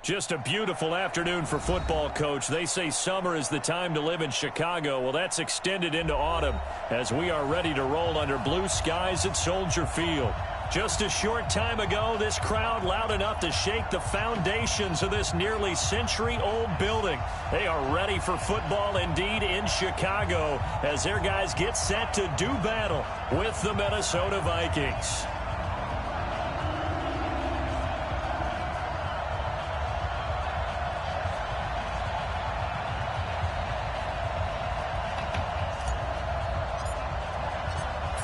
Just a beautiful afternoon for football, Coach. They say summer is the time to live in Chicago. Well, that's extended into autumn as we are ready to roll under blue skies at Soldier Field. Just a short time ago, this crowd loud enough to shake the foundations of this nearly century-old building. They are ready for football indeed in Chicago as their guys get set to do battle with the Minnesota Vikings.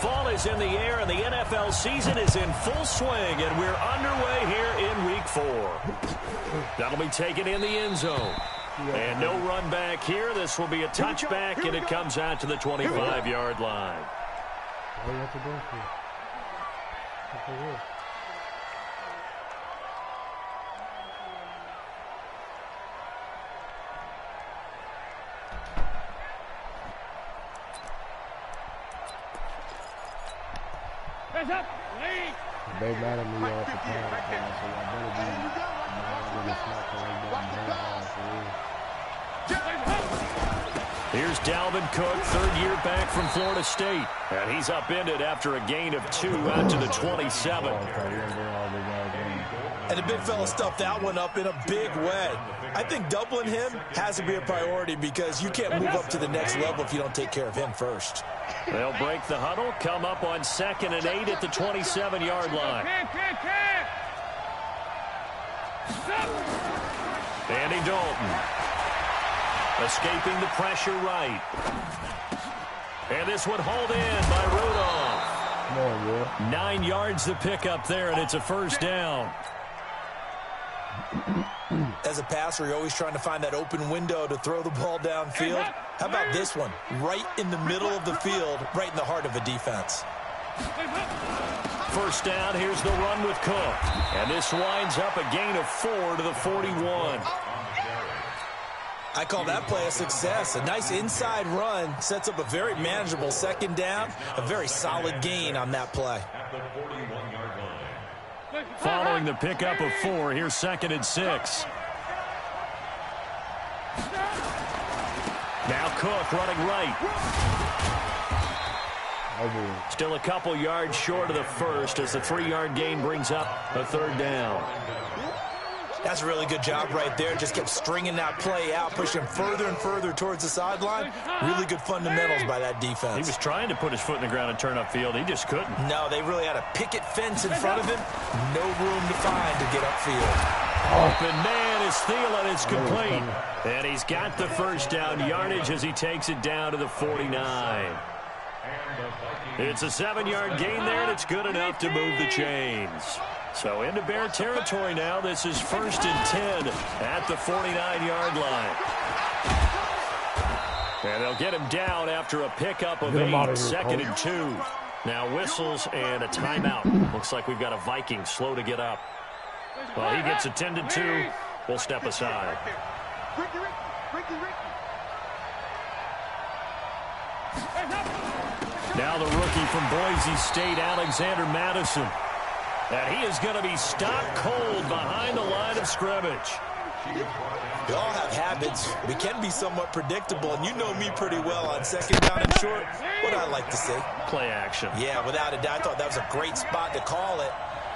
Fall is in the air, and the NFL season is in full swing, and we're underway here in Week 4. That'll be taken in the end zone. And no run back here. This will be a touchback, and it comes out to the 25-yard line. They mad at me off the time, so I better be really smart for Here's Dalvin Cook, third year back from Florida State. And he's upended after a gain of 2 out to the 27. And the big fella stuffed that one up in a big way. I think doubling him has to be a priority because you can't move up to the next level if you don't take care of him first. They'll break the huddle, come up on 2nd and 8 at the 27-yard line. Andy Dalton. Escaping the pressure right. And this one hauled in by Rudolph. Come on, bro. 9 yards to pick up there, and it's a first down. As a passer, you're always trying to find that open window to throw the ball downfield. How about this one? Right in the middle of the field, right in the heart of a defense. First down, here's the run with Cook. And this winds up a gain of 4 to the 41. I call that play a success. A nice inside run sets up a very manageable second down. A very solid gain on that play. Following the pickup of 4, here's 2nd and 6. Now Cook running right. Still a couple yards short of the first as the 3-yard gain brings up a third down. That's a really good job right there. Just kept stringing that play out, pushing further and further towards the sideline. Really good fundamentals by that defense. He was trying to put his foot in the ground and turn upfield. He just couldn't. No, they really had a picket fence in front of him. No room to find to get upfield. Open man is Thielen. It's complete. And he's got the first down yardage as he takes it down to the 49. It's a 7-yard gain there, and it's good enough to move the chains. So into Bear territory now. This is 1st and 10 at the 49-yard line. And they'll get him down after a pickup of 8, 2nd and 2. Now whistles and a timeout. Looks like we've got a Viking slow to get up. Well, he gets attended to. We'll step aside. Now the rookie from Boise State, Alexander Madison. And he is going to be stopped cold behind the line of scrimmage. We all have habits. We can be somewhat predictable, and you know me pretty well on 2nd down and short. What I like to see. Play action. Yeah, without a doubt. I thought that was a great spot to call it.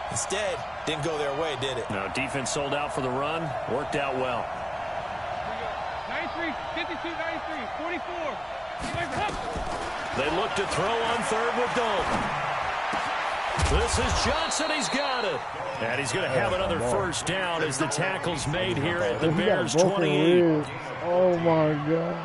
Instead, didn't go their way, did it? No, defense sold out for the run. Worked out well. 93, 52, 93, 44. They look to throw on 3rd with Dalton. This is Johnson. He's got it. And he's going to have another first down as the tackle's made here at the Bears 28. Oh, my God.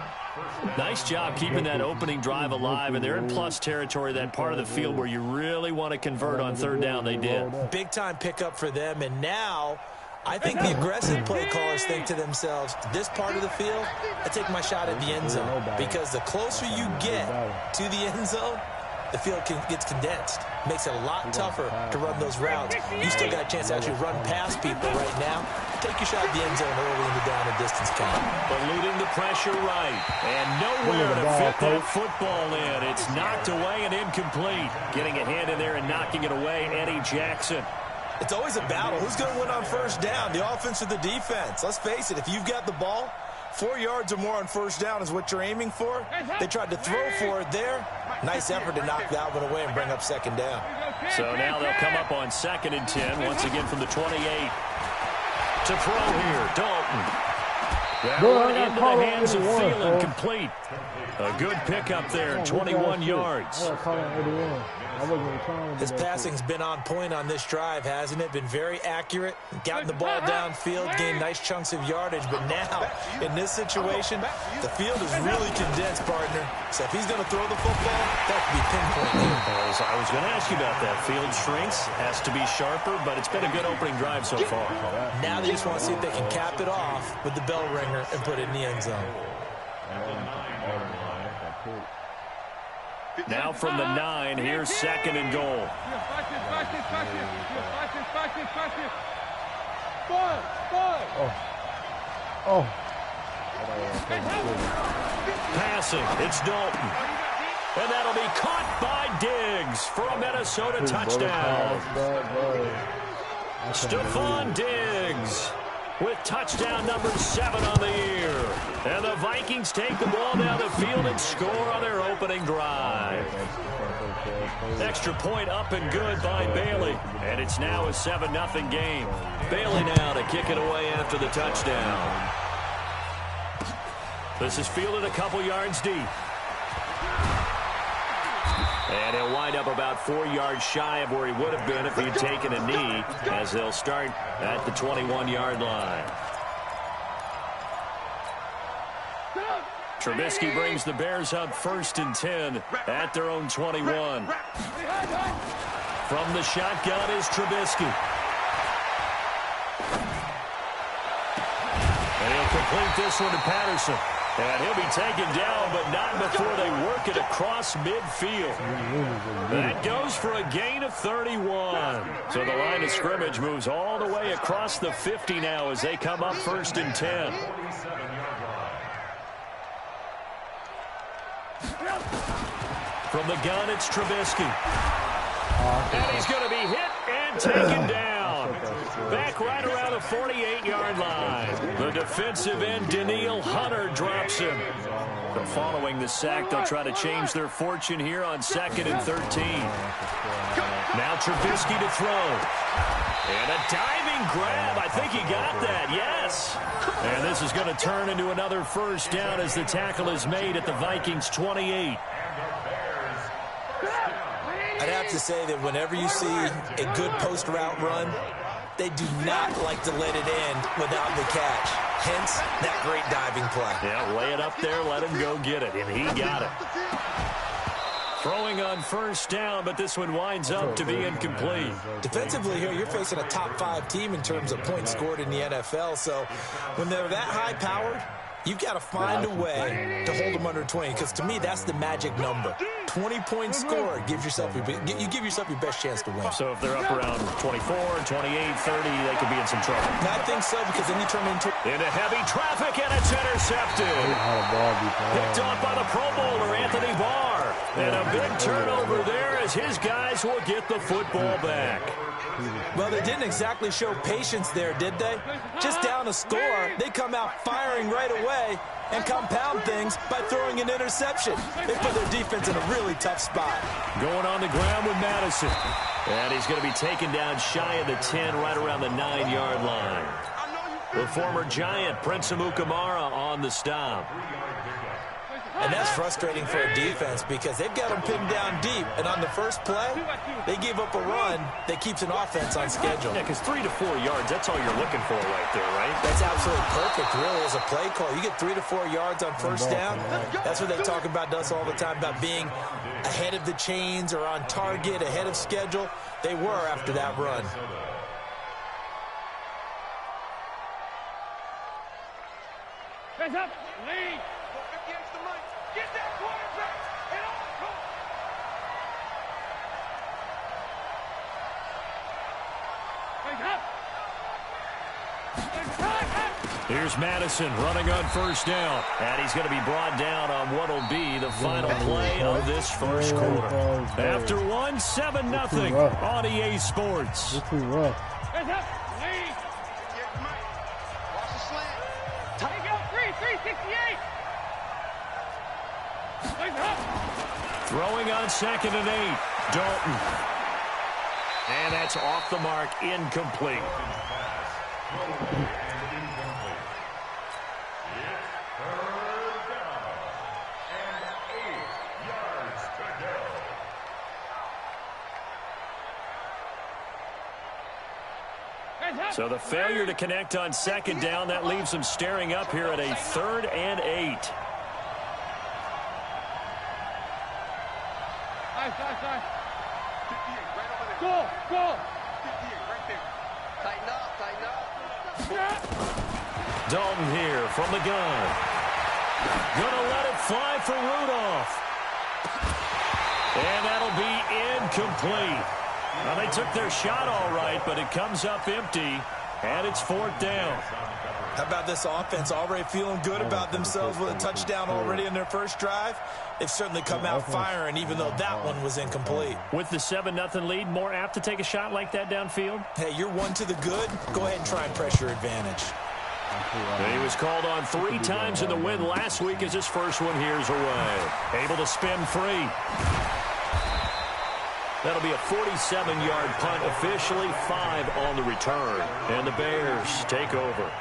Nice job keeping that opening drive alive, and they're in plus territory, that part of the field where you really want to convert on 3rd down. They did. Big-time pickup for them, and now I think the aggressive play callers think to themselves, this part of the field, I take my shot at the end zone, because the closer you get to the end zone, the field gets condensed. Makes it a lot tougher to run those routes. You still got a chance to actually run past people right now. Take your shot at the end zone early in the down and distance count. Eluding the pressure right. And nowhere to fit that football in. It's knocked away and incomplete. Getting a hand in there and knocking it away, Eddie Jackson. It's always a battle. Who's going to win on first down, the offense or the defense? Let's face it, if you've got the ball, 4 yards or more on first down is what you're aiming for. They tried to throw for it there. Nice effort to knock that one away and bring up second down. So now they'll come up on 2nd and 10, once again from the 28. To throw here, Dalton. That one into the hands of Thielen, complete. A good pickup there, 21 yards. His passing's been on point on this drive, hasn't it? Been very accurate, gotten the ball downfield, gained nice chunks of yardage. But now, in this situation, the field is really condensed, partner. So if he's going to throw the football, that could be pinpoint here. I was going to ask you about that. Field shrinks, has to be sharper, but it's been a good opening drive so far. Now they just want to see if they can cap it off with the bell ringer and put it in the end zone. Now from the 9, here's 2nd and goal. Passing, it's Dalton. And that'll be caught by Diggs for a Minnesota touchdown. Stephon Diggs with touchdown number 7 on the year. And the Vikings take the ball down the field and score on their opening drive. Extra point up and good by Bailey. And it's now a 7-0 game. Bailey now to kick it away after the touchdown. This is fielded a couple yards deep. And he'll wind up about 4 yards shy of where he would have been if he'd taken a knee, as they'll start at the 21-yard line. Trubisky brings the Bears up 1st and 10 at their own 21. From the shotgun is Trubisky. And he'll complete this one to Patterson. And he'll be taken down, but not before they work it across midfield. That goes for a gain of 31. So the line of scrimmage moves all the way across the 50 now as they come up 1st and 10. From the gun, it's Trubisky. And he's going to be hit and taken down. Back right around the 48-yard line. The defensive end, Danielle Hunter, drops him. But following the sack, they'll try to change their fortune here on 2nd and 13. Now Trubisky to throw. And a diving grab. I think he got that, yes. And this is going to turn into another first down as the tackle is made at the Vikings' 28. I'd have to say that whenever you see a good post route run, they do not like to let it end without the catch. Hence, that great diving play. Yeah, lay it up there, let him go get it, and he got it. Throwing on first down, but this one winds up to be incomplete. Defensively here, you're facing a top 5 team in terms of points scored in the NFL, so when they're that high-powered, you've got to find a way to hold them under 20, because to me, that's the magic number. 20 points scored, you give yourself your best chance to win. So if they're up around 24, 28, 30, they could be in some trouble. I think so, because then you turn into heavy traffic, and it's intercepted. Picked off by the Pro Bowler, Anthony Barr. And a big turnover there as his guys will get the football back. Well, they didn't exactly show patience there, did they? Just down a score, they come out firing right away and compound things by throwing an interception. They put their defense in a really tough spot. Going on the ground with Madison. And he's going to be taken down shy of the 10, right around the 9-yard line. The former Giant, Prince Amukamara, on the stop. And that's frustrating for a defense because they've got them pinned down deep. And on the first play, they gave up a run that keeps an offense on schedule. Yeah, because 3 to 4 yards, that's all you're looking for right there, right? That's absolutely perfect, really, as a play call. You get 3 to 4 yards on first down. That's what they talk about us all the time, about being ahead of the chains or on target, ahead of schedule. They were after that run. Hands up, lead. Get that quarterback and Here's Madison running on first down. And he's going to be brought down on what will be the final play of this first quarter. After 1, 7-0 on EA Sports. It's too rough. Hands up. Lead. Watch the slant. Take out 368. Legs up. Throwing on 2nd and 8. Dalton. And that's off the mark, incomplete. So the failure to connect on 2nd down, that leaves them staring up here at a 3rd and 8. Nice. Go. 58 right there. Tighten up. Dalton here from the gun. Gonna let it fly for Rudolph. And that'll be incomplete. Now, they took their shot all right, but it comes up empty, and it's 4th down. How about this offense already feeling good about themselves with a touchdown already in their first drive? They've certainly come out firing, even though that one was incomplete. With the 7-0 lead, more apt to take a shot like that downfield? Hey, you're one to the good. Go ahead and try and press your advantage. He was called on 3 times in the win last week as his first one here's away. Able to spin free. That'll be a 47-yard punt, officially 5 on the return. And the Bears take over.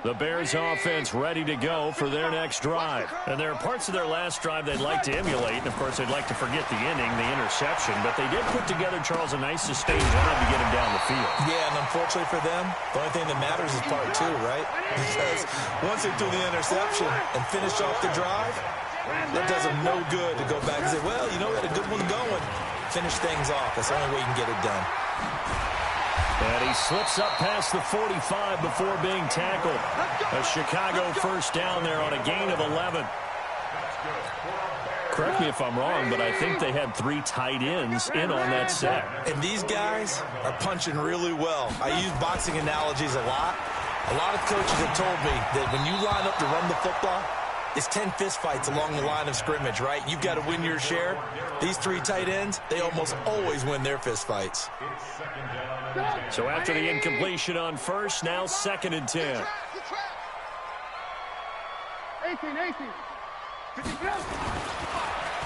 The Bears offense ready to go for their next drive. And there are parts of their last drive they'd like to emulate. And, of course, they'd like to forget the inning, the interception. But they did put together, Charles, a nice sustained drive to get him down the field. Yeah, and unfortunately for them, the only thing that matters is part 2, right? Because once they threw the interception and finished off the drive, that does them no good to go back and say, well, you know, we had a good one going. Finish things off. That's the only way you can get it done. And he slips up past the 45 before being tackled. A Chicago first down there on a gain of 11. Correct me if I'm wrong, but I think they had 3 tight ends in on that set. And these guys are punching really well. I use boxing analogies a lot. A lot of coaches have told me that when you line up to run the football, it's 10 fistfights along the line of scrimmage, right? You've got to win your share. These 3 tight ends, they almost always win their fistfights. So after the incompletion on first, now 2nd and 10. 18.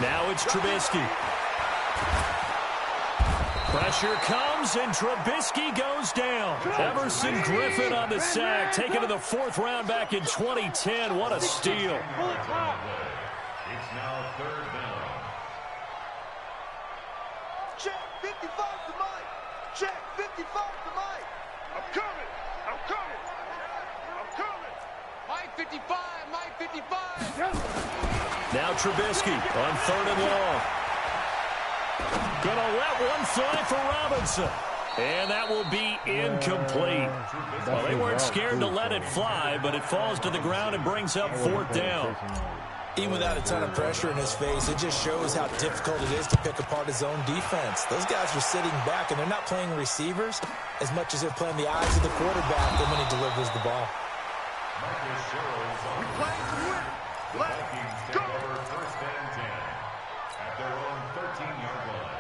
Now it's Trubisky. Pressure comes, and Trubisky goes down. Everson Griffin on the sack, taken to the 4th round back in 2010. What a steal. It's now 3rd down. Check 55 to Mike. Check 55 to Mike. I'm coming. Mike 55. Now Trubisky on 3rd and long. Gonna let one fly for Robinson. And that will be incomplete. Well, they weren't scared to let it fly, but it falls to the ground and brings up 4th down. Even without a ton of pressure in his face, it just shows how difficult it is to pick apart his own defense. Those guys are sitting back, and they're not playing receivers as much as they're playing the eyes of the quarterback when he delivers the ball. The Vikings take over 1st and 10 at their own 13-yard line.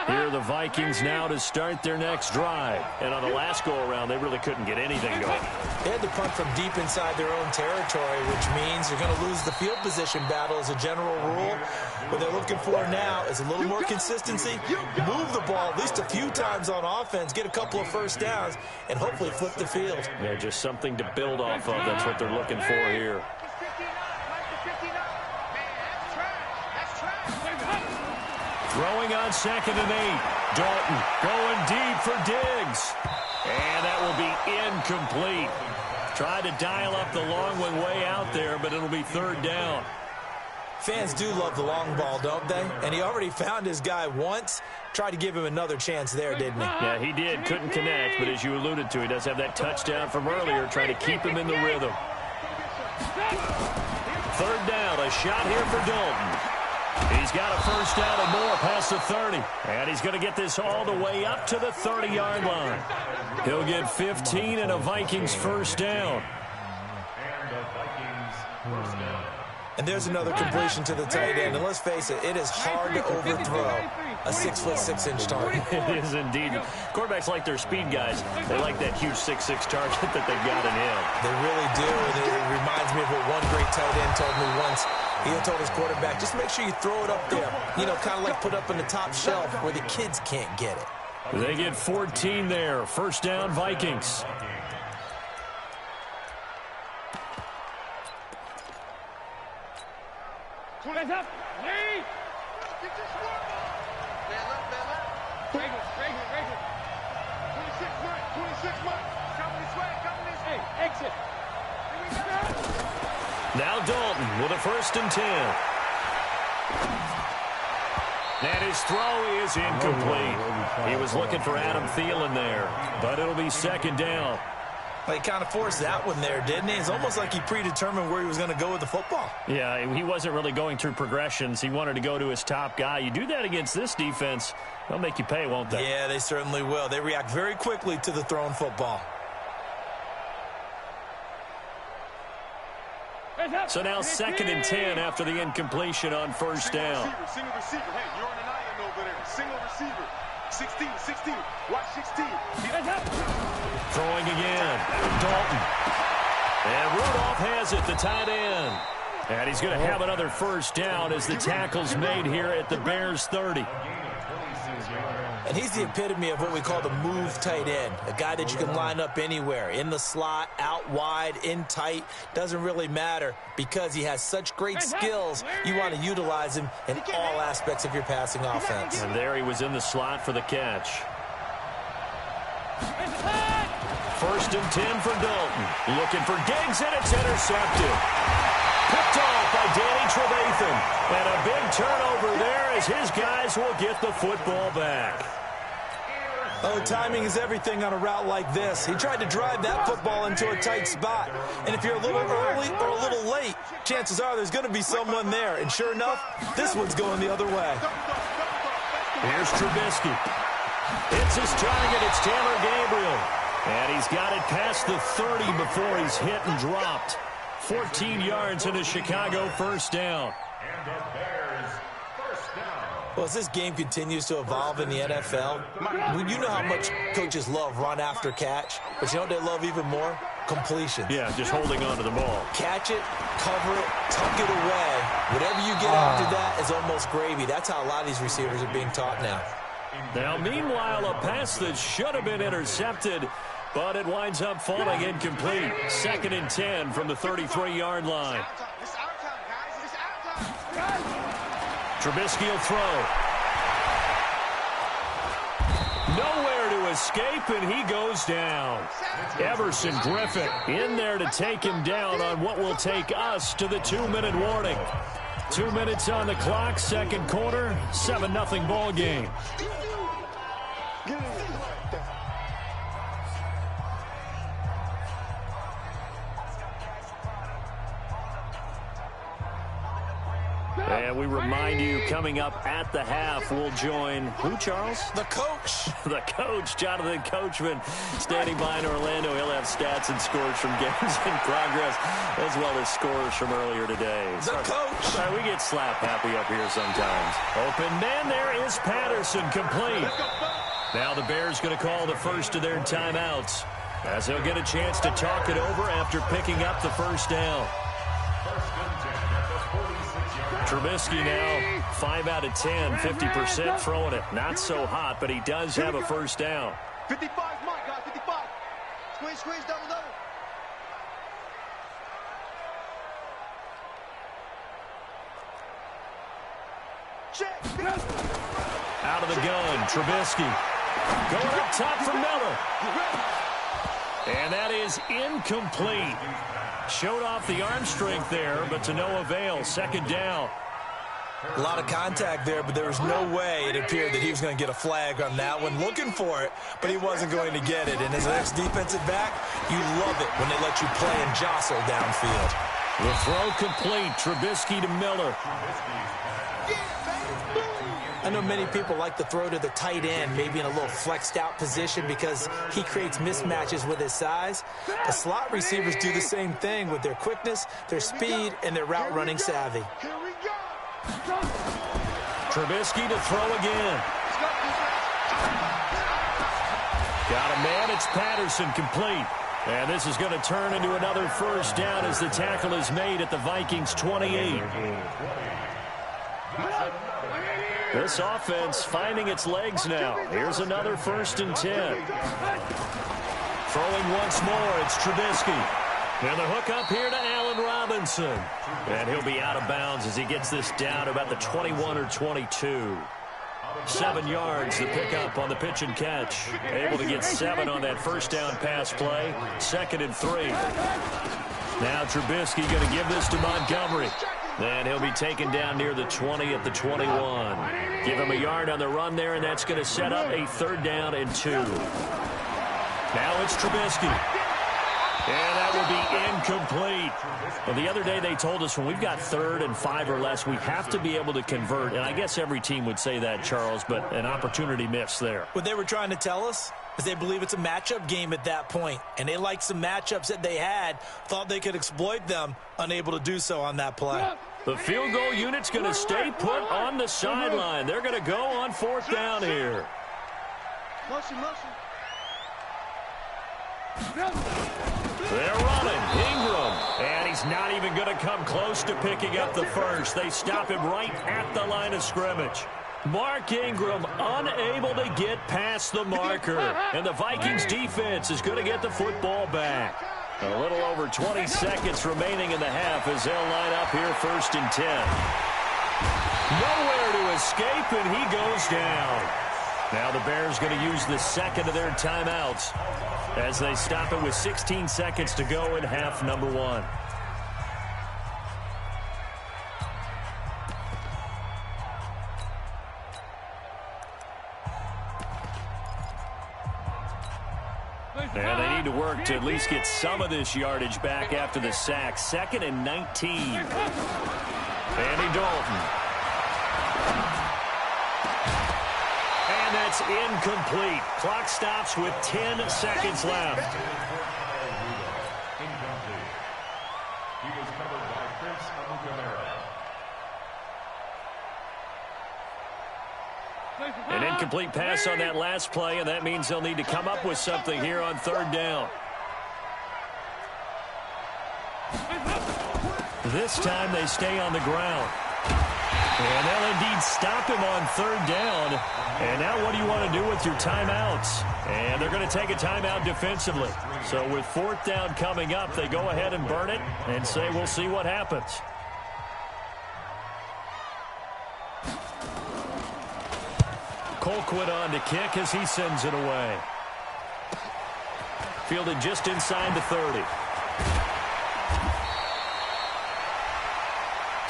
Here are the Vikings now to start their next drive. And on the last go-around, they really couldn't get anything going. They had to punt from deep inside their own territory, which means they're going to lose the field position battle as a general rule. What they're looking for now is a little more consistency, move the ball at least a few times on offense, get a couple of first downs, and hopefully flip the field. Yeah, just something to build off of. That's what they're looking for here. Throwing on 2nd and 8. Dalton going deep for Diggs. And that will be incomplete. Tried to dial up the long one way out there, but it'll be 3rd down. Fans do love the long ball, don't they? And he already found his guy once. Tried to give him another chance there, didn't he? Yeah, he did. Couldn't connect, but as you alluded to, he does have that touchdown from earlier, trying to keep him in the rhythm. Third down, a shot here for Dalton. He's got a first down and more past the 30. And he's going to get this all the way up to the 30-yard line. He'll get 15 and a Vikings first down. And there's another completion to the tight end. And let's face it, it is hard to overthrow a 6'6" target. It is indeed. Quarterbacks like their speed guys. They like that huge 6'6" target that they've got in him. They really do. And it reminds me of what one great tight end told me once. He had told his quarterback, just make sure you throw it up there. You know, kind of like put up in the top shelf where the kids can't get it. They get 14 there. First down, Vikings. Hands up. Lead. Get this one. Bail up, bail up. Regular. 26 Mike. Coming this way. Hey, exit. Here we go. Now Dalton with a first and 10. And his throw is incomplete. He was looking for Adam Thielen there, but it'll be second down. Well, he kind of forced that one there, didn't he? It's almost like he predetermined where he was going to go with the football. Yeah, he wasn't really going through progressions. He wanted to go to his top guy. You do that against this defense, they'll make you pay, won't they? Yeah, they certainly will. They react very quickly to the thrown football. So now second and 10 after the incompletion on first down. Single receiver. Hey, you're on an island over there. Single receiver. 16. Watch 16. Throwing again. Dalton. And Rudolph has it, the tight end. And he's going to have another first down as the tackle's made here at the Bears 30. And he's the epitome of what we call the move tight end, a guy that you can line up anywhere, in the slot, out wide, in tight, doesn't really matter because he has such great skills. You want to utilize him in all aspects of your passing offense. And there he was in the slot for the catch. First and 10 for Dalton. Looking for Diggs, and it's intercepted. Picked off by Danny Trevathan. And a big turnover there as his guys will get the football back. Oh, timing is everything on a route like this. He tried to drive that football into a tight spot. And if you're a little early or a little late, chances are there's going to be someone there. And sure enough, this one's going the other way. Here's Trubisky. It's his target. It's Taylor Gabriel. And he's got it past the 30 before he's hit and dropped. 14 yards and a Chicago first down. And the Bears first down. Well, as this game continues to evolve in the NFL, you know how much coaches love run after catch, but you know what they love even more? Completion. Yeah, just holding on to the ball. Catch it, cover it, tuck it away. Whatever you get after that is almost gravy. That's how a lot of these receivers are being taught now. Now, meanwhile, a pass that should have been intercepted, but it winds up falling incomplete. Second and 10 from the 33-yard line. It's our time, guys. It's our time. Trubisky will throw. Nowhere to escape, and he goes down. Everson Griffin in there to take him down on what will take us to the 2-minute warning. 2 minutes on the clock, second quarter, 7-0 ball game. And we remind you, coming up at the half, we'll join who, Charles? The coach. The coach, Jonathan Coachman, standing by in Orlando. He'll have stats and scores from games in progress, as well as scores from earlier today. The coach. Sorry, we get slap happy up here sometimes. Open man, there is Patterson, complete. Now the Bears going to call the first of their timeouts, as they'll get a chance to talk it over after picking up the first down. Trubisky now 5 out of 10, 50% throwing it. Not so hot, but he does have a first down. 55 Mike, guys, 55. Squeeze, double. Check. Out of the gun, Trubisky. Going up top for Miller. And that is incomplete. Showed off the arm strength there, but to no avail. Second down. A lot of contact there, but there was no way it appeared that he was going to get a flag on that one. Looking for it, but he wasn't going to get it. And as an ex-defensive back, you love it when they let you play and jostle downfield. The throw complete. Trubisky to Miller. I know many people like to throw to the tight end, maybe in a little flexed out position because he creates mismatches with his size. The slot receivers do the same thing with their quickness, their speed, and their route running savvy. Trubisky to throw again. Got a man. It's Patterson, complete. And this is going to turn into another first down as the tackle is made at the Vikings 28. This offense finding its legs now. Here's another 1st and 10. Throwing once more, it's Trubisky. And the hook up here to Allen Robinson. And he'll be out of bounds as he gets this down about the 21 or 22. 7 yards, the pickup on the pitch and catch. Able to get 7 on that first down pass play. 2nd and 3. Now Trubisky going to give this to Montgomery. And he'll be taken down near the 20 at the 21. Give him a yard on the run there, and that's going to set up a 3rd down and 2. Now it's Trubisky. And that will be incomplete. Well, the other day they told us when we've got 3rd and 5 or less, we have to be able to convert. And I guess every team would say that, Charles, but an opportunity missed there. What they were trying to tell us is they believe it's a matchup game at that point. And they liked some matchups that they had, thought they could exploit them, unable to do so on that play. The field goal unit's going to stay put on the sideline. They're going to go on 4th down here. They're running. Ingram. And he's not even going to come close to picking up the first. They stop him right at the line of scrimmage. Mark Ingram unable to get past the marker. And the Vikings defense is going to get the football back. A little over 20 seconds remaining in the half as they'll line up here 1st and 10. Nowhere to escape, and he goes down. Now the Bears going to use the 2nd of their timeouts as they stop it with 16 seconds to go in half number 1. And they need to work to at least get some of this yardage back after the sack. 2nd and 19. Andy Dalton. And that's incomplete. Clock stops with 10 seconds left. He was covered by Prince Amukamara. An incomplete pass on that last play, and that means they'll need to come up with something here on 3rd down. This time they stay on the ground. And they'll indeed stop him on 3rd down. And now what do you want to do with your timeouts? And they're going to take a timeout defensively. So with 4th down coming up, they go ahead and burn it and say we'll see what happens. Colquitt on to kick as he sends it away. Fielded just inside the 30.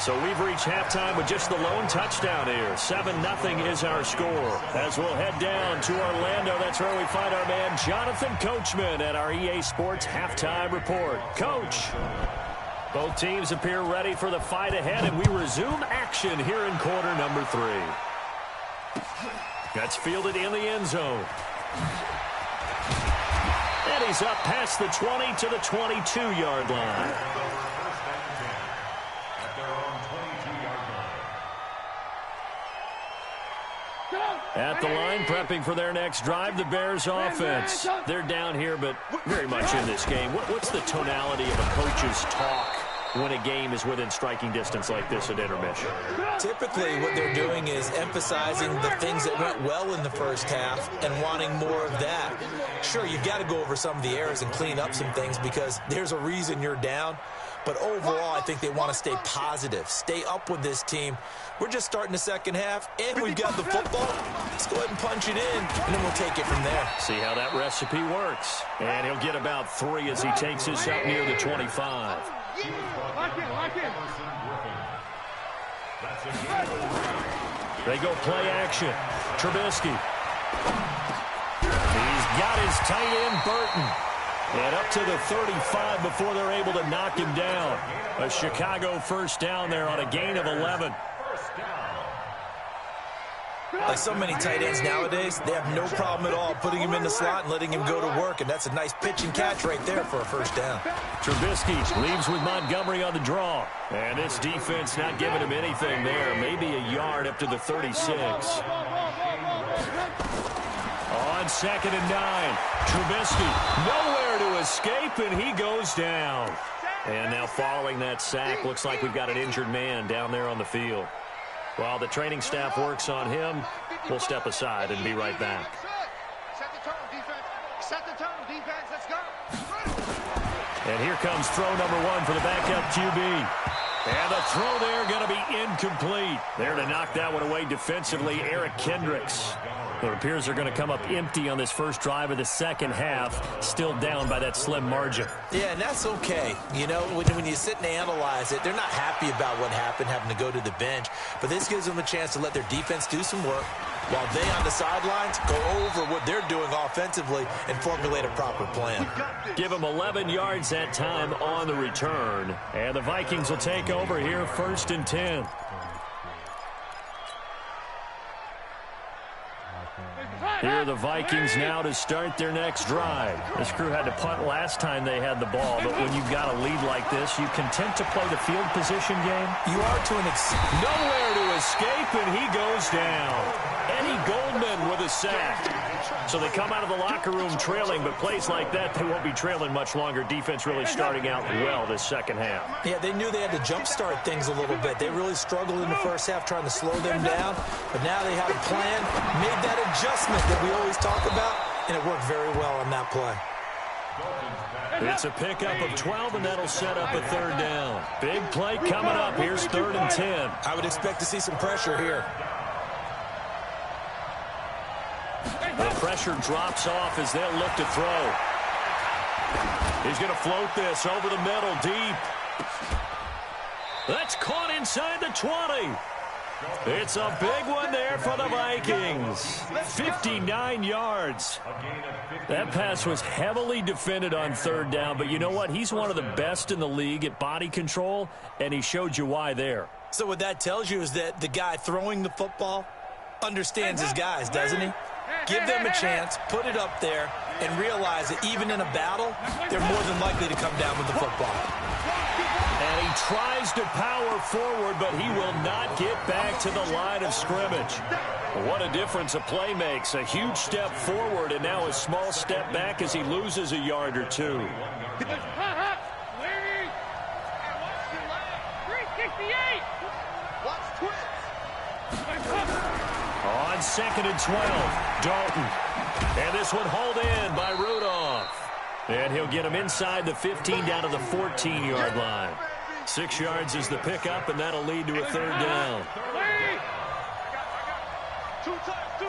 So we've reached halftime with just the lone touchdown here. 7-0 is our score. As we'll head down to Orlando, that's where we find our man Jonathan Coachman at our EA Sports Halftime Report. Coach, both teams appear ready for the fight ahead, and we resume action here in quarter number 3. That's fielded in the end zone. And he's up past the 20 to the 22-yard line. At the line, prepping for their next drive, the Bears offense. They're down here, but very much in this game. What's the tonality of a coach's talk when a game is within striking distance like this at intermission? Typically, what they're doing is emphasizing the things that went well in the first half and wanting more of that. Sure, you've got to go over some of the errors and clean up some things because there's a reason you're down. But overall, I think they want to stay positive, stay up with this team. We're just starting the second half, and we've got the football. Let's go ahead and punch it in, and then we'll take it from there. See how that recipe works. And he'll get about 3 as he takes this up near the 25. They go play action. Trubisky. He's got his tight end, Burton. And up to the 35 before they're able to knock him down. A Chicago first down there on a gain of 11. Like so many tight ends nowadays, they have no problem at all putting him in the slot and letting him go to work. And that's a nice pitch and catch right there for a first down. Trubisky leaves with Montgomery on the draw. And this defense not giving him anything there. Maybe a yard up to the 36. On 2nd and 9, Trubisky nowhere to escape, and he goes down. And now following that sack, looks like we've got an injured man down there on the field. While the training staff works on him, we'll step aside and be right back. Set the tone, defense. Set the tone, defense. Let's go. And here comes throw number 1 for the backup QB. And the throw there going to be incomplete. There to knock that one away defensively, Eric Kendricks. It appears they're going to come up empty on this first drive of the second half, still down by that slim margin. Yeah, and that's okay. You know, when you sit and analyze it, they're not happy about what happened, having to go to the bench. But this gives them a chance to let their defense do some work while they on the sidelines go over what they're doing offensively and formulate a proper plan. Give them 11 yards that time on the return. And the Vikings will take over here 1st and 10. Here are the Vikings now to start their next drive. This crew had to punt last time they had the ball, but when you've got a lead like this, you content to play the field position game? You are to an extent. Nowhere to escape, and he goes down. Eddie Goldman with a sack. So they come out of the locker room trailing, but plays like that, they won't be trailing much longer. Defense really starting out well this second half. Yeah, they knew they had to jumpstart things a little bit. They really struggled in the first half trying to slow them down, but now they had a plan, made that adjustment that we always talk about, and it worked very well on that play. It's a pickup of 12, and that'll set up a 3rd down. Big play coming up. Here's 3rd and 10. I would expect to see some pressure here. The pressure drops off as they'll look to throw. He's going to float this over the middle deep. That's caught inside the 20. It's a big one there for the Vikings. 59 yards. That pass was heavily defended on 3rd down, but you know what? He's one of the best in the league at body control, and he showed you why there. So what that tells you is that the guy throwing the football understands his guys, doesn't he? Give them a chance, put it up there, and realize that even in a battle, they're more than likely to come down with the football. And he tries to power forward, but he will not get back to the line of scrimmage. What a difference a play makes. A huge step forward and now a small step back as he loses a yard or two. 368. Watch twist. On 2nd and 12, Dalton. And this one hauled in by Rudolph. And he'll get him inside the 15 down to the 14-yard line. 6 yards is the pickup, and that'll lead to a 3rd down. Two times.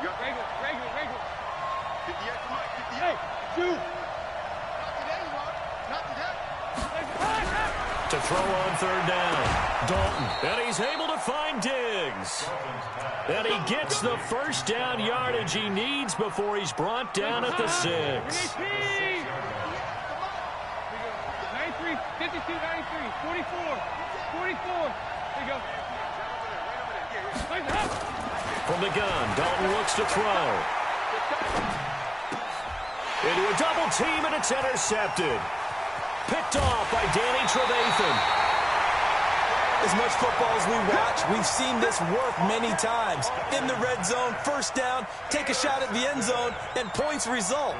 You got Regular. 58 to Mike, 58. Hey, shoot. To throw on 3rd down, Dalton. And he's able to find Diggs. And he gets the first down yardage he needs before he's brought down at the 6. 93, 52, 93, 44. There you go. From the gun, Dalton looks to throw. Into a double team, and it's intercepted. Picked off by Danny Trevathan. As much football as we watch, we've seen this work many times. In the red zone, first down, take a shot at the end zone, and points result.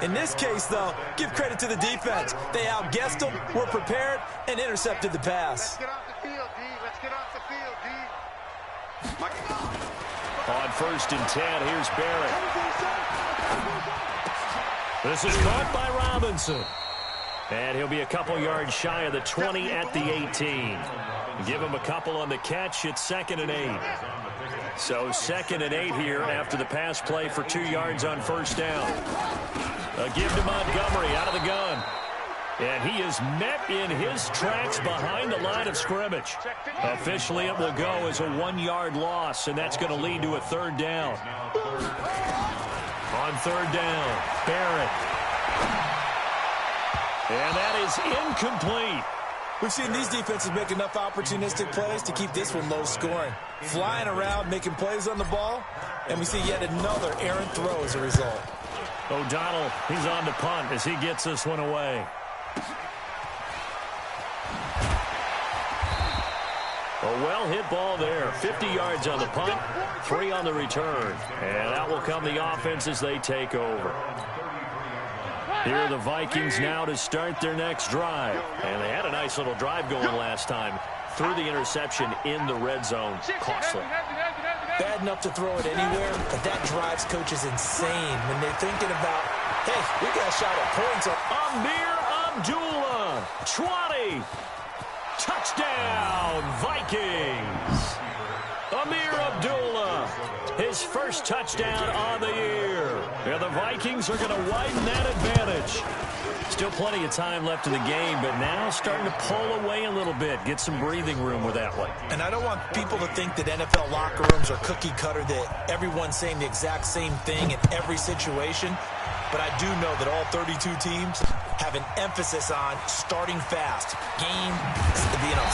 In this case, though, give credit to the defense. They outguessed them, were prepared, and intercepted the pass. Let's get off the field, D. Let's get off the field, D. On 1st and 10, here's Barrett. This is caught by Robinson. And he'll be a couple yards shy of the 20 at the 18. Give him a couple on the catch. It's 2nd and 8. So 2nd and 8 here after the pass play for 2 yards on 1st down. A give to Montgomery out of the gun. And he is met in his tracks behind the line of scrimmage. Officially, it will go as a 1-yard loss, and that's going to lead to a third down. On third down, Barrett. And that is incomplete. We've seen these defenses make enough opportunistic plays to keep this one low scoring. Flying around, making plays on the ball, and we see yet another errant throw as a result. O'Donnell, he's on to punt as he gets this one away. A well-hit ball there. 50 yards on the punt, 3 on the return. And out will come the offense as they take over. Here are the Vikings now to start their next drive. And they had a nice little drive going last time. Threw the interception in the red zone. Costly. Bad enough to throw it anywhere, but that drives coaches insane when they're thinking about, hey, we got a shot at points. Amir Abdullah, 20. Touchdown, Vikings. Amir Abdullah, his first touchdown on the year. And the Vikings are going to widen that advantage. Still plenty of time left in the game, but now starting to pull away a little bit, get some breathing room with that one. And I don't want people to think that NFL locker rooms are cookie cutter, that everyone's saying the exact same thing in every situation. But I do know that all 32 teams have an emphasis on starting fast. Game,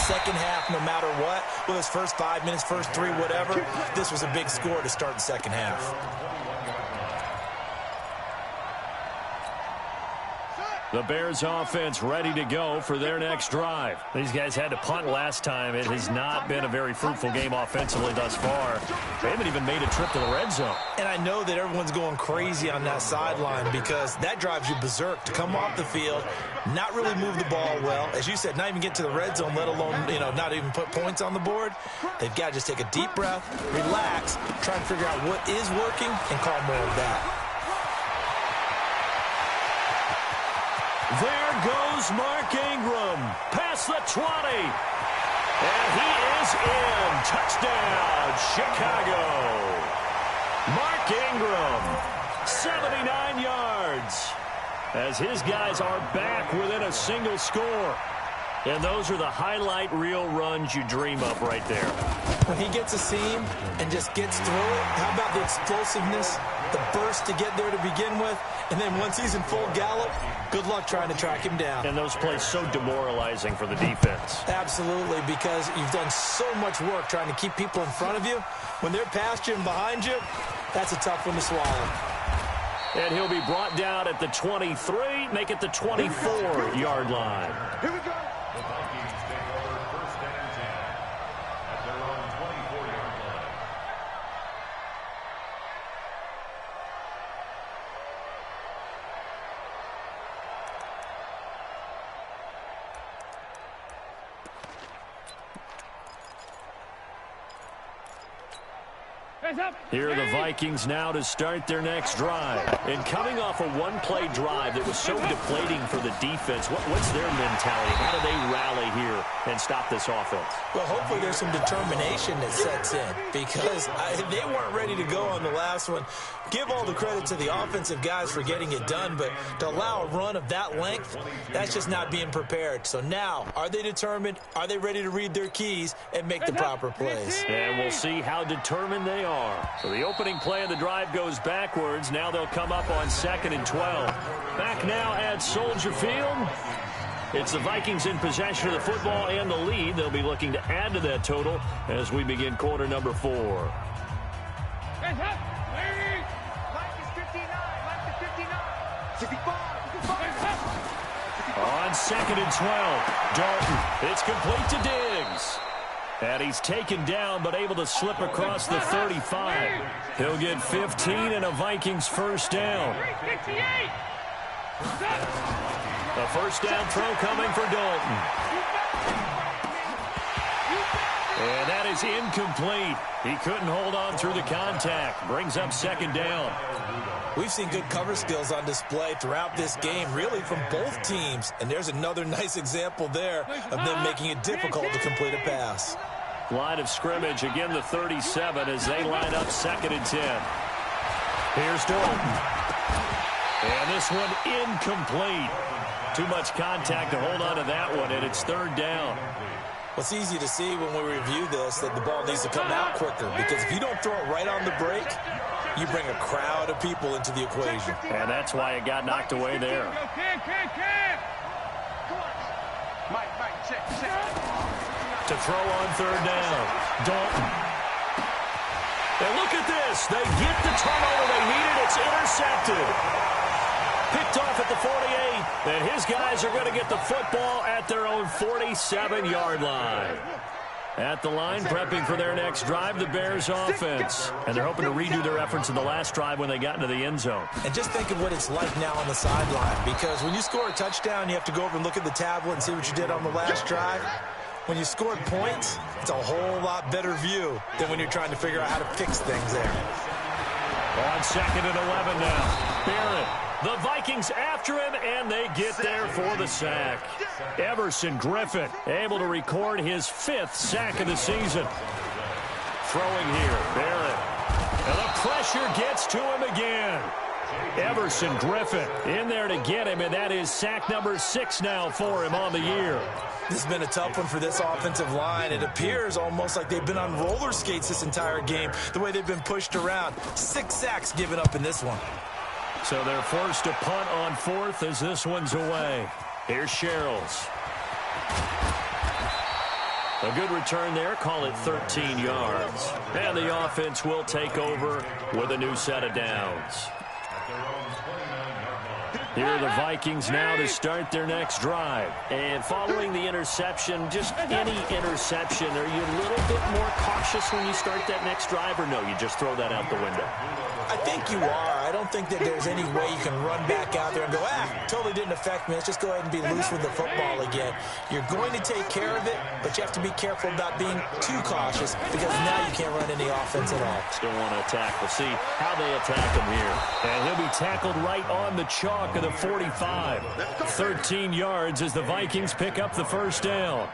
second half, no matter what. Whether it's first 5 minutes, first 3, whatever. This was a big score to start the second half. The Bears offense ready to go for their next drive. These guys had to punt last time. It has not been a very fruitful game offensively thus far. They haven't even made a trip to the red zone. And I know that everyone's going crazy on that sideline because that drives you berserk to come off the field, not really move the ball well. As you said, not even get to the red zone, let alone, not even put points on the board. They've got to just take a deep breath, relax, try and figure out what is working, and call more of that. There goes Mark Ingram, past the 20. And he is in. Touchdown, Chicago. Mark Ingram, 79 yards. As his guys are back within a single score. And those are the highlight reel runs you dream of right there. When he gets a seam and just gets through it, how about the explosiveness, the burst to get there to begin with, and then once he's in full gallop, good luck trying to track him down. And those plays so demoralizing for the defense. Absolutely, because you've done so much work trying to keep people in front of you. When they're past you and behind you, that's a tough one to swallow. And he'll be brought down at the 23, make it the 24-yard line. Here we go. The Vikings take over first and 10 at their own 24-yard line. Here are the Vikings now to start their next drive. And coming off a one-play drive that was so deflating for the defense, what's their mentality? How do they rally here and stop this offense? Well, hopefully there's some determination that sets in because they weren't ready to go on the last one. Give all the credit to the offensive guys for getting it done, but to allow a run of that length, that's just not being prepared. So now, are they determined? Are they ready to read their keys and make the proper plays? And we'll see how determined they are. So the opening play of the drive goes backwards. Now they'll come up on 2nd and 12. Back now at Soldier Field. It's the Vikings in possession of the football and the lead. They'll be looking to add to that total as we begin quarter number 4. On 2nd and 12, Dalton. It's complete to Diggs. And he's taken down, but able to slip across the 35. He'll get 15 and a Vikings first down. A first down throw coming for Dalton. And that is incomplete. He couldn't hold on through the contact. Brings up 2nd down. We've seen good cover skills on display throughout this game, really from both teams. And there's another nice example there of them making it difficult to complete a pass. Line of scrimmage, again the 37 as they line up 2nd and 10. Here's Dalton. And this one incomplete. Too much contact to hold on to that one, and it's third down. Well, it's easy to see when we review this that the ball needs to come out quicker, because if you don't throw it right on the break, you bring a crowd of people into the equation. And that's why it got knocked away there. To throw on third down, Dalton. And look at this. They get the turnover they needed. It's intercepted. Picked off at the 48. And his guys are going to get the football at their own 47-yard line. At the line, prepping for their next drive, the Bears offense. And they're hoping to redo their efforts in the last drive when they got into the end zone. And just think of what it's like now on the sideline, because when you score a touchdown, you have to go over and look at the tablet and see what you did on the last drive. When you scored points, it's a whole lot better view than when you're trying to figure out how to fix things there. On 2nd and 11 now. Barrett. The Vikings after him, and they get there for the sack. Everson Griffin able to record his 5th sack of the season. Throwing here, Barrett. And the pressure gets to him again. Everson Griffin in there to get him, and that is sack number 6 now for him on the year. This has been a tough one for this offensive line. It appears almost like they've been on roller skates this entire game, the way they've been pushed around. 6 sacks given up in this one. So they're forced to punt on 4th as this one's away. Here's Sherrills. A good return there. Call it 13 yards. And the offense will take over with a new set of downs. Here are the Vikings now to start their next drive. And following the interception, just any interception, are you a little bit more cautious when you start that next drive, or no, you just throw that out the window? I think you are. I don't think that there's any way you can run back out there and go, totally didn't affect me. Let's just go ahead and be loose with the football again. You're going to take care of it, but you have to be careful about being too cautious, because now you can't run any offense at all. Still want to attack. We'll see how they attack him here. And he'll be tackled right on the chalk of the 45. 13 yards as the Vikings pick up the first down.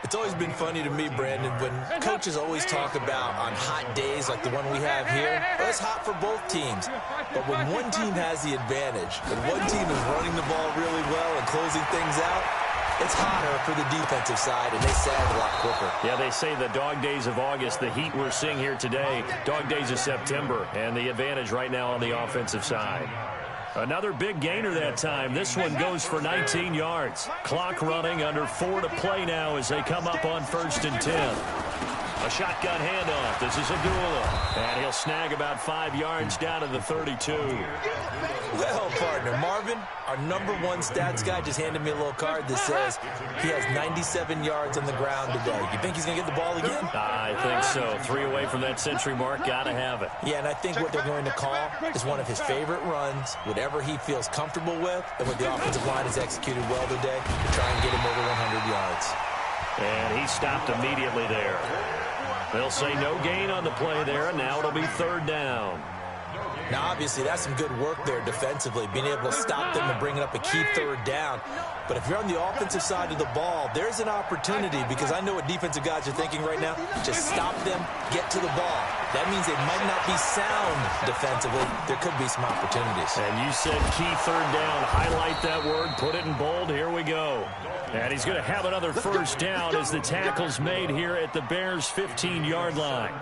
It's always been funny to me, Brandon, when coaches always talk about on hot days like the one we have here, well, it's hot for both teams. But when one team has the advantage, when one team is running the ball really well and closing things out, it's hotter for the defensive side, and they sag a lot quicker. Yeah, they say the dog days of August, the heat we're seeing here today, dog days of September, and the advantage right now on the offensive side. Another big gainer that time. This one goes for 19 yards. Clock running, under 4 to play now as they come up on 1st and 10. A shotgun handoff. This is Abdullah. And he'll snag about 5 yards down to the 32. Well, partner, Marvin, our #1 stats guy just handed me a little card that says he has 97 yards on the ground today. You think he's going to get the ball again? I think so. 3 away from that century mark. Got to have it. Yeah, and I think what they're going to call is one of his favorite runs, whatever he feels comfortable with, and what the offensive line has executed well today to try and get him over 100 yards. And he stopped immediately there. They'll say no gain on the play there, and now it'll be 3rd down. Now, obviously, that's some good work there defensively, being able to stop them and bringing up a key 3rd down. But if you're on the offensive side of the ball, there's an opportunity, because I know what defensive guys are thinking right now. Just stop them, get to the ball. That means they might not be sound defensively. There could be some opportunities. And you said key 3rd down. Highlight that word, put it in bold. Here we go. And he's going to have another 1st down as the tackle's made here at the Bears' 15-yard line.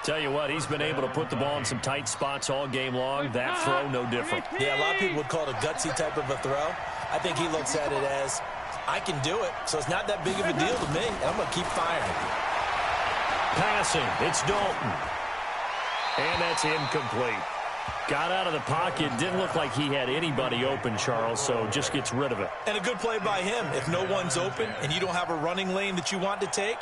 Tell you what, he's been able to put the ball in some tight spots all game long. That throw, no different. Yeah, a lot of people would call it a gutsy type of a throw. I think he looks at it as, I can do it, so it's not that big of a deal to me, and I'm going to keep firing. Passing, it's Dalton. And that's incomplete. Got out of the pocket, didn't look like he had anybody open, Charles, so just gets rid of it. And a good play by him. If no one's open and you don't have a running lane that you want to take,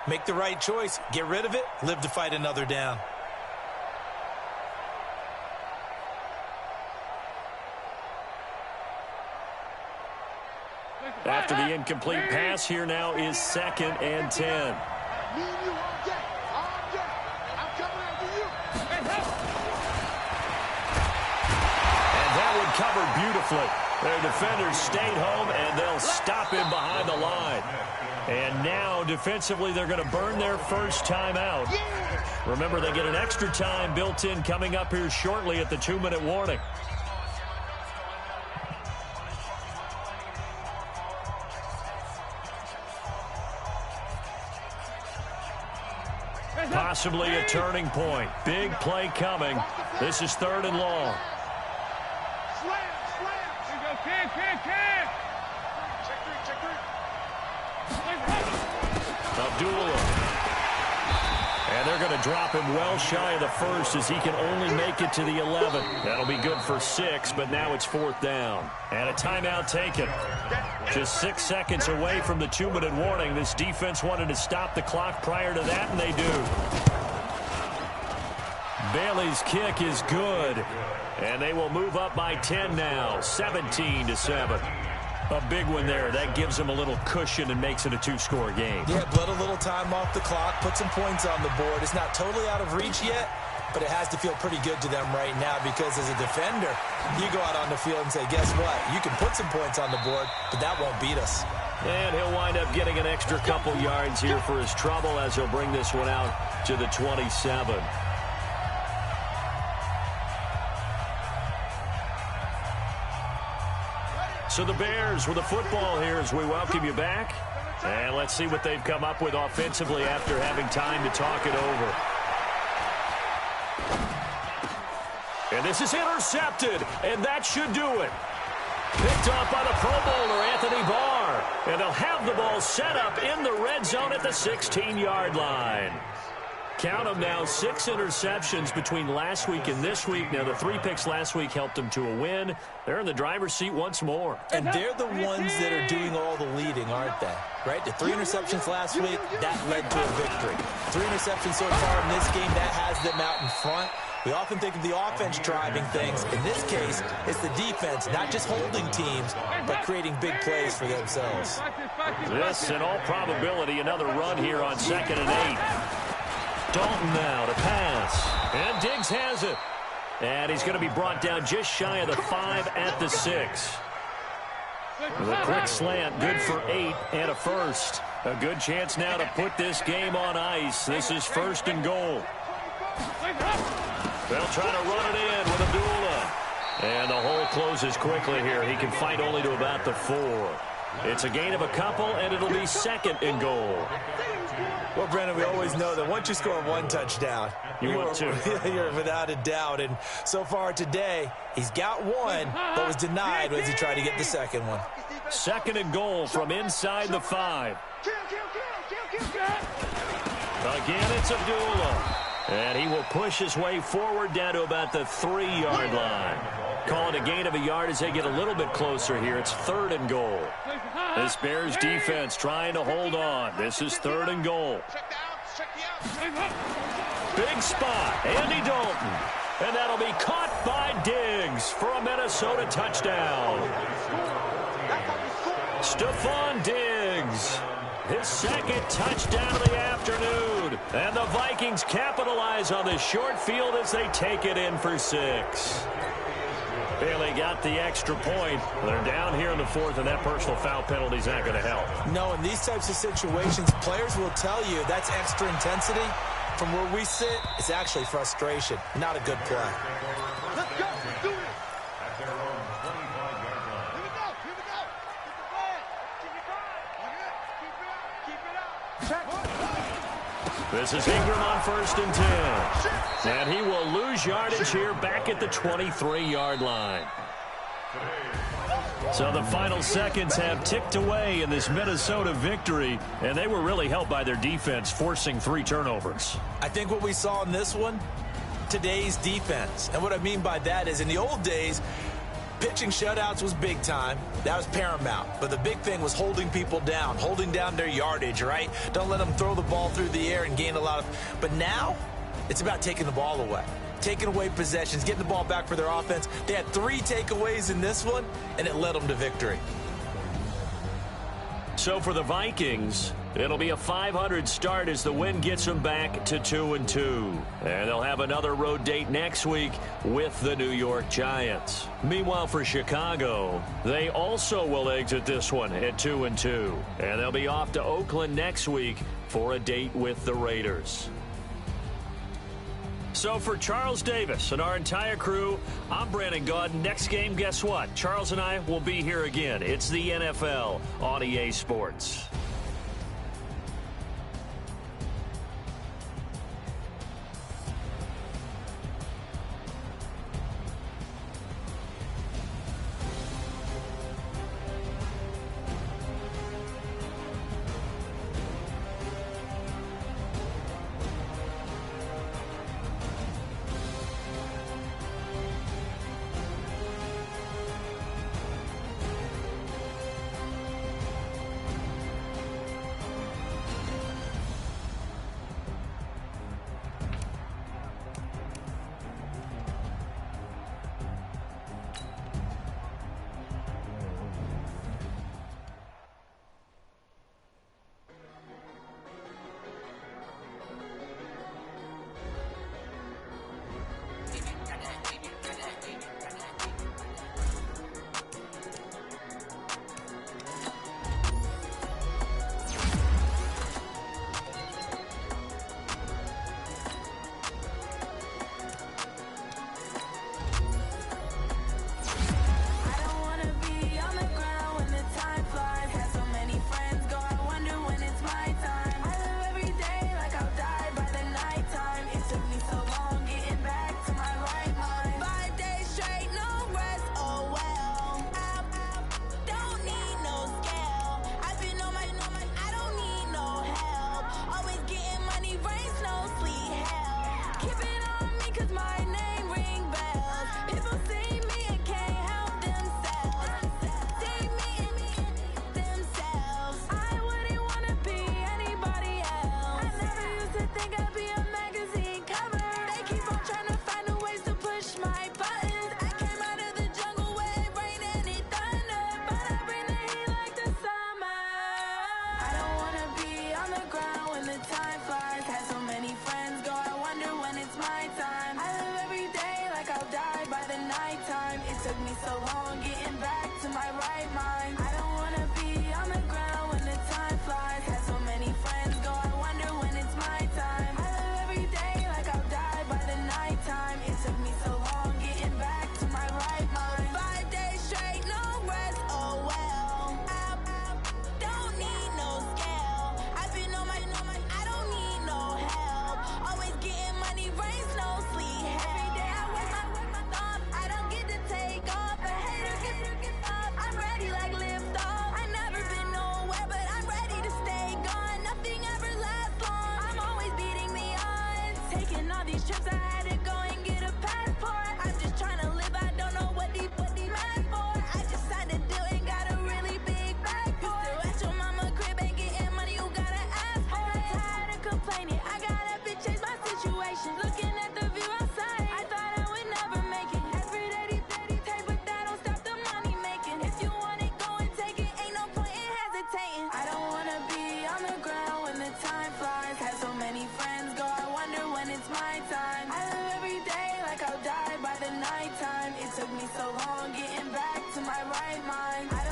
make the right choice, get rid of it, live to fight another down. After the incomplete pass, here now is 2nd and 10. Covered beautifully. Their defenders stayed home, and they'll stop him behind the line. And now, defensively, they're going to burn their first timeout. Remember, they get an extra time built in coming up here shortly at the 2-minute warning. possibly a turning point. Big play coming. This is 3rd and long. Slam. Here you go, kick. Abdullah. And they're going to drop him well shy of the 1st as he can only make it to the 11. That'll be good for 6, but now it's 4th down. And a timeout taken. Just 6 seconds away from the 2-minute warning. This defense wanted to stop the clock prior to that, and they do. Bailey's kick is good. And they will move up by 10 now, 17-7. A big one there. That gives them a little cushion and makes it a 2-score game. Yeah, let a little time off the clock, put some points on the board. It's not totally out of reach yet, but it has to feel pretty good to them right now because as a defender, you go out on the field and say, guess what? You can put some points on the board, but that won't beat us. And he'll wind up getting an extra couple yards here for his trouble as he'll bring this one out to the 27. So the Bears with the football here as we welcome you back. And let's see what they've come up with offensively after having time to talk it over. And this is intercepted, and that should do it. Picked off by the Pro Bowler, Anthony Barr. And they'll have the ball set up in the red zone at the 16-yard line. Count them now, 6 interceptions between last week and this week. Now, the 3 picks last week helped them to a win. They're in the driver's seat once more. And they're the ones that are doing all the leading, aren't they? Right? The 3 interceptions last week, that led to a victory. 3 interceptions so far in this game, that has them out in front. We often think of the offense driving things. In this case, it's the defense, not just holding teams, but creating big plays for themselves. This, in all probability, another run here on 2nd and 8. Dalton now to pass. And Diggs has it. And he's going to be brought down just shy of the 5 at the 6. With a quick slant, good for 8 and a first. A good chance now to put this game on ice. This is 1st and goal. They'll try to run it in with Abdullah. And the hole closes quickly here. He can fight only to about the 4. It's a gain of a couple, and it'll be 2nd and goal. Well, Brendan, we always know that once you score 1 touchdown, you're without a doubt. And so far today, he's got 1, but was denied as he tried to get the 2nd one. 2nd and goal from inside the 5. Again, it's Abdullah. And he will push his way forward down to about the 3-yard line. Call it a gain of a yard as they get a little bit closer here. It's 3rd and goal. This Bears defense trying to hold on. This is 3rd and goal. Big spot, Andy Dalton. And that'll be caught by Diggs for a Minnesota touchdown. Stephon Diggs. His 2nd touchdown of the afternoon. And the Vikings capitalize on this short field as they take it in for 6. Bailey got the extra point. They're down here in the 4th, and that personal foul penalty is not going to help. No, in these types of situations, players will tell you that's extra intensity. From where we sit, it's actually frustration. Not a good play. Let's go. Do it. At their own 25-yard line. Here we go. Get the flag. Keep it going. Keep it up. This is Ingram on 1st and 10. And he will lose yardage here back at the 23-yard line. So the final seconds have ticked away in this Minnesota victory, and they were really helped by their defense forcing 3 turnovers. I think what we saw in this one, today's defense. And what I mean by that is in the old days, pitching shutouts was big time. That was paramount. But the big thing was holding people down, holding down their yardage, right? Don't let them throw the ball through the air and gain a lot of... But now, it's about taking the ball away. Taking away possessions, getting the ball back for their offense. They had 3 takeaways in this one, and it led them to victory. So for the Vikings, it'll be a 500 start as the win gets them back to 2-2. And they'll have another road date next week with the New York Giants. Meanwhile, for Chicago, they also will exit this one at 2-2. And they'll be off to Oakland next week for a date with the Raiders. So for Charles Davis and our entire crew, I'm Brandon Gaudin. Next game, guess what? Charles and I will be here again. It's the NFL on EA Sports. my time. I live every day like I'll die by the nighttime. It took me so long getting back to my right mind. I don't wanna be on the ground when the time flies. Had so many friends go, I wonder when it's my time. I live every day like I'll die by the nighttime. It took me so long getting back to my right mind. 5 days straight, no rest, oh well. I don't need no scale. I've been on my, I don't need no help. Always getting money, rains, no sleep. Every day I work my thumb. I don't get to take off. A hater gets off. I'm ready like lift off. I never been nowhere, but I'm ready to stay gone. Nothing ever lasts long. I'm always beating the odds. Taking all these trips, I had to go and get a passport. I'm just trying to live. I don't know what the mad for. I just signed a deal and got a really big bag for it. You still at your mama crib ain't getting money, you gotta ask for it. I'm tired of complaining. I gotta bitch change my situation. Looking at the view outside, I thought I would never make it. Every day take, but that don't stop the money making. If you want it, go and take it. Ain't no point in hesitating. I don't wanna be on the ground when the time flies. Had so many friends go, I wonder when it's my time. I live every day like I'll die by the nighttime. It took me so long getting back to my right mind. I